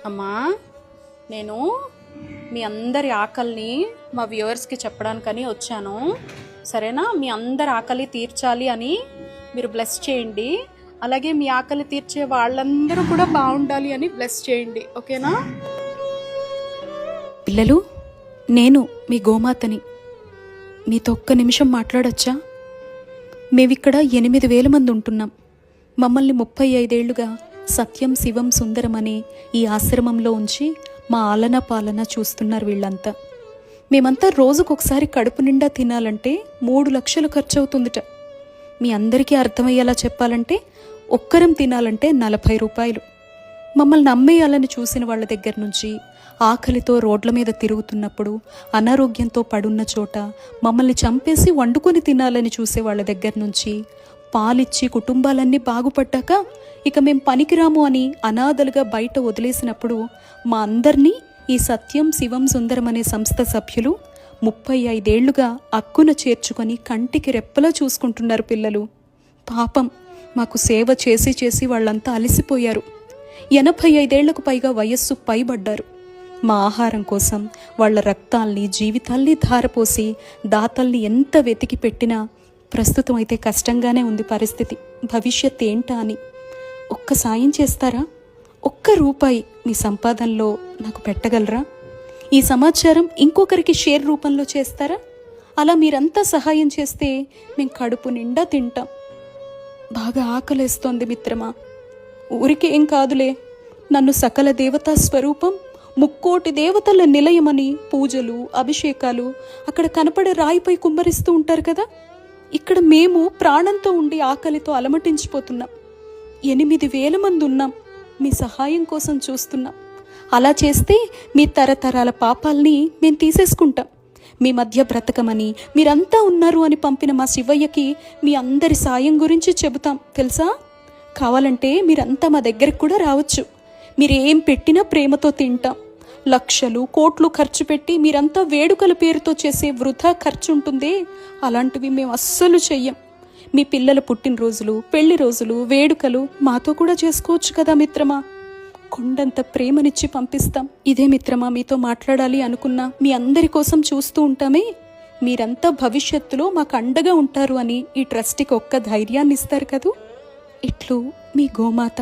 అమ్మా, నేను మీ అందరి ఆకలిని మా వ్యూవర్స్కి చెప్పడానికని వచ్చాను. సరేనా? మీ అందరి ఆకలి తీర్చాలి అని మీరు బ్లెస్ చేయండి. అలాగే మీ ఆకలి తీర్చే వాళ్ళందరూ కూడా బాగుండాలి అని బ్లెస్ చేయండి. ఓకేనా? పిల్లలు, నేను మీ గోమాతని. మీతో ఒక్క నిమిషం మాట్లాడొచ్చా? మేమిక్కడ 8,000 మంది ఉంటున్నాం. మమ్మల్ని 35 ఏళ్లుగా సత్యం శివం సుందరం అనే ఈ ఆశ్రమంలో ఉంచి మా ఆలన పాలన చూస్తున్నారు వీళ్ళంతా. మేమంతా రోజుకొకసారి కడుపు నిండా తినాలంటే 3 లక్షలు ఖర్చు అవుతుందిట. మీ అందరికీ అర్థమయ్యేలా చెప్పాలంటే ఒక్కరం తినాలంటే 40 రూపాయలు. మమ్మల్ని అమ్మేయాలని చూసిన వాళ్ళ దగ్గర నుంచి, ఆకలితో రోడ్ల మీద తిరుగుతున్నప్పుడు, అనారోగ్యంతో పడున్న చోట మమ్మల్ని చంపేసి వండుకొని తినాలని చూసే వాళ్ళ దగ్గర నుంచి, పాలిచ్చి కుటుంబాలన్నీ బాగుపడ్డాక ఇక మేం పనికిరాము అని అనాథలుగా బయట వదిలేసినప్పుడు మా అందరినీ ఈ సత్యం శివం సుందరం అనే సంస్థ సభ్యులు 35 ఏళ్లుగా అక్కున చేర్చుకొని కంటికి రెప్పలా చూసుకుంటున్నారు. పిల్లలు పాపం మాకు సేవ చేసి చేసి వాళ్ళంతా అలసిపోయారు. 85 ఏళ్లకు పైగా వయస్సు పైబడ్డారు. మా ఆహారం కోసం వాళ్ళ రక్తాల్ని జీవితాల్ని ధారపోసి దాతల్ని ఎంత వెతికి పెట్టినా ప్రస్తుతం అయితే కష్టంగానే ఉంది పరిస్థితి. భవిష్యత్ ఏంటా అని ఒక్క సాయం చేస్తారా? ఒక్క రూపాయి మీ సంపాదనలో నాకు పెట్టగలరా? ఈ సమాచారం ఇంకొకరికి షేర్ రూపంలో చేస్తారా? అలా మీరంతా సహాయం చేస్తే మేము కడుపు నిండా తింటాం. బాగా ఆకలేస్తోంది మిత్రమా. ఊరికే ఏం కాదులే, నన్ను సకల దేవతా స్వరూపం, 3,000,000 దేవతల నిలయమని పూజలు అభిషేకాలు అక్కడ కనపడే రాయిపై కుమ్మరిస్తూ ఉంటారు కదా. ఇక్కడ మేము ప్రాణంతో ఉండి ఆకలితో అలమటించిపోతున్నాం. 8,000 మంది ఉన్నాం. మీ సహాయం కోసం చూస్తున్నాం. అలా చేస్తే మీ తరతరాల పాపాల్ని మేము తీసేసుకుంటాం. మీ మధ్య బ్రతకమని మీరంతా ఉన్నారు అని పంపిన మా శివయ్యకి మీ అందరి సాయం గురించి చెబుతాం తెలుసా. కావాలంటే మీరంతా మా దగ్గరకు కూడా రావచ్చు. మీరేం పెట్టినా ప్రేమతో తింటాం. లక్షలు కోట్లు ఖర్చు పెట్టి మీరంతా వేడుకల పేరుతో చేసే వృధా ఖర్చు ఉంటుందే, అలాంటివి మేము అస్సలు చెయ్యం. మీ పిల్లల పుట్టినరోజులు, పెళ్లి రోజులు, వేడుకలు మాతో కూడా చేసుకోవచ్చు కదా మిత్రమా. కొండంత ప్రేమనిచ్చి పంపిస్తాం. ఇదే మిత్రమా మీతో మాట్లాడాలి అనుకున్నా. మీ అందరి కోసం చూస్తూ ఉంటామే. మీరంతా భవిష్యత్తులో మాకు అండగా ఉంటారు అని ఈ ట్రస్ట్కి ఒక్క ధైర్యాన్ని ఇస్తారు కదూ. ఇట్లు మీ గోమాత.